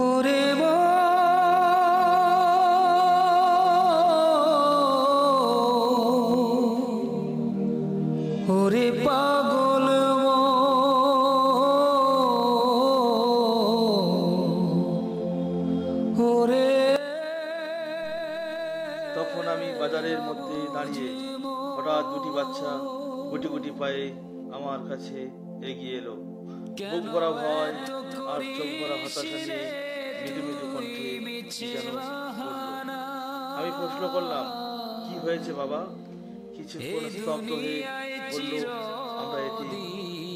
ওরে ওরে পাগল ওরে। তখন আমি বাজারের মধ্যে দাঁড়িয়ে হঠাৎ দুটি বাচ্চা গুটি গুটি পায়ে আমার কাছে এগিয়ে এলো। বুক ভরা ভয় আর চোখ ভরা হতাশা নিয়ে মৃদু মৃদু কণ্ঠে কি যেন বলল। আমি প্রশ্ন করলাম, কি হয়েছে বাবা? কিছুক্ষণ স্তব্ধ হয়ে বলল, আমরা এটি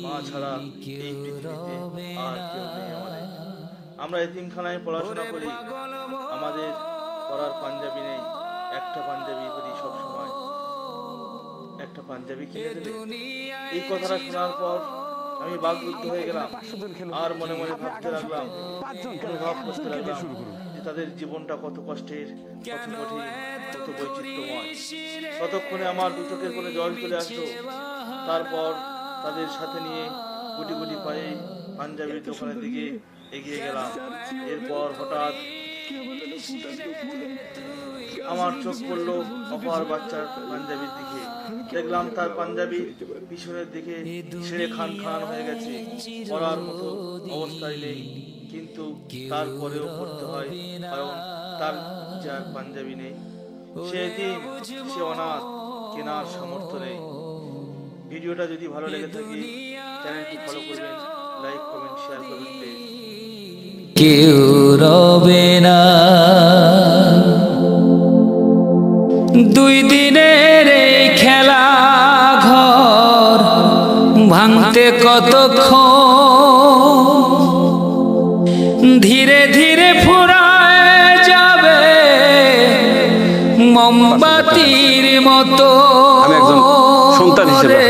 মা ছাড়া এই পৃথিবীতে আর কেউ নেই আমাদের। আমরা এতিমখানায় পড়াশোনা করি, আমাদের পরার পাঞ্জাবি নেই। একটা পাঞ্জাবি পরি সবসময়, একটা পাঞ্জাবি কিনে দেবে? এই কথাটা শোনার পর আমি বাকরুদ্ধ হয়ে গেলাম আর মনে মনে ভাবতে লাগলাম, অনুভব করতে লাগলাম যে তাদের জীবনটা কত কষ্টের, কত কঠিন, কত বৈচিত্র্যময়। ততক্ষণে আমার দু চোখের কোণে জল চলে আসলো। তারপর তাদের সাথে নিয়ে গুটি গুটি পায়ে পাঞ্জাবির দোকানের দিকে এগিয়ে গেলাম। এরপর হঠাৎ আমার চোখ পড়লো অপার বাচ্চার পাঞ্জাবির দিকে। দেখলাম তার পাঞ্জাবি পিছনের দিকে ছেড়ে খান খান হয়ে গেছে, পরার মতো অবস্থায় নেই। কিন্তু তারপরেও পড়তে হয়, কারণ তার যার পাঞ্জাবি নেই সে এতিম, সে অনাথ, কেনার সামর্থ্য নেই। ভিডিওটা যদি ভালো লেগে থাকে চ্যানেলটি ফলো করবেন, লাইক কমেন্ট শেয়ার করবেন প্লিজ। কেউ রবে না দুই দিনের এই খেলা ঘর ভাঙতে কতক্ষণ, ধীরে ধীরে ফুরায় যাবে মোমবাতির মতো। আমি একজন সন্তান হিসেবে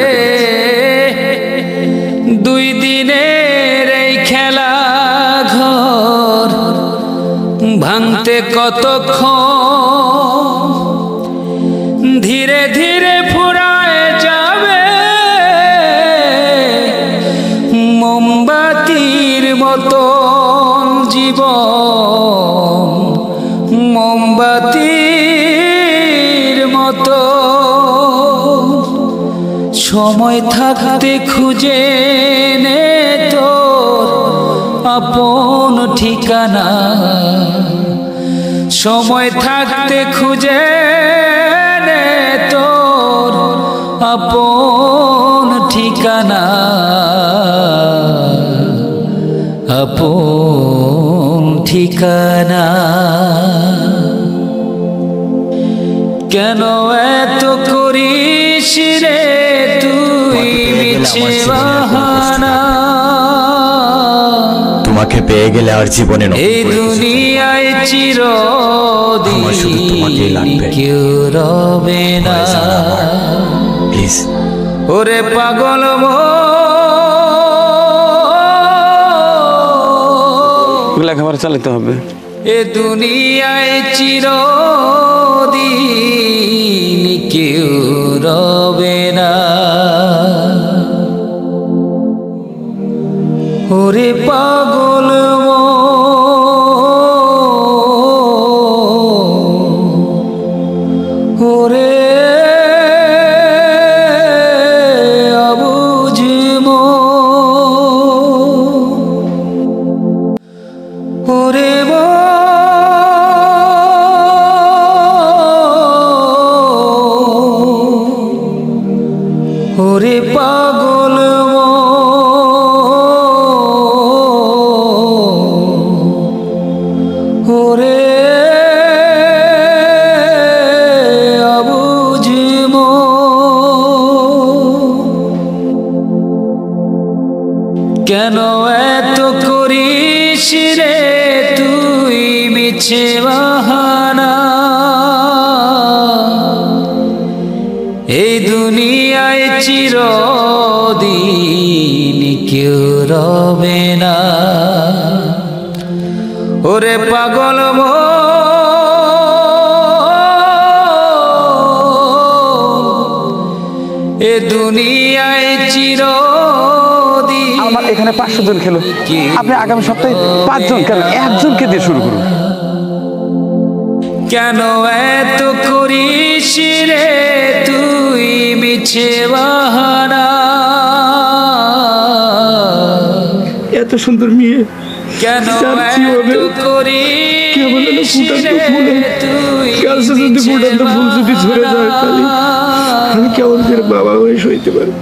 দুই দিনের এই খেলা ঘর ভাঙতে কতক্ষণ, ধীরে ধীরে ফুরায় যাবে মোমবাতির মতো জীবন, মোমবাতির মতো। সময় থাকতে খুঁজে নে তোর আপন ঠিকানা, সময় থাকতে খুঁজে নে তোর আপন ঠিকানা, আপন ঠিকানা। কেন এত করিস রে তুই মিছে বাহানা? তোমাকে পেয়ে গেলে আর জীবনে এই দুনিয়ায় চিরদিন কেউ রবে না। প্লিজ ওরে পাগল লেখাপড়া চালাতে হবে। এ দুনিয়ায় চিরদিন কেউ রবে না। ওরে পাগল ওরে অবুঝ ওরে ওরে পাগল ওরে অবুঝ কেন এত করিস রে তুই মিছে বাহানা? এই দুনিয়ায় চিরদিন কেউ রবে না। ওরে পাগল এ দুনিয়ায় চিরদিন এখানে 500 জন খেলো, আপনি আগামী সপ্তাহে 5 জন কেন 1 জনকে দিয়ে শুরু করুন। কেন এত করিস রে তুই মিছে বাহানা? এত সুন্দর মেয়ে কেন যার এত জীবনে করিস কেবল হলো ফুটান্ত রে ফুলে তুই গাছে যদি মিছে ফুটান্ত ফুল যদি ঝরে যায় তাহলে বাহানা? আমি কেমন করে বাবা হয়ে সইতে পারি।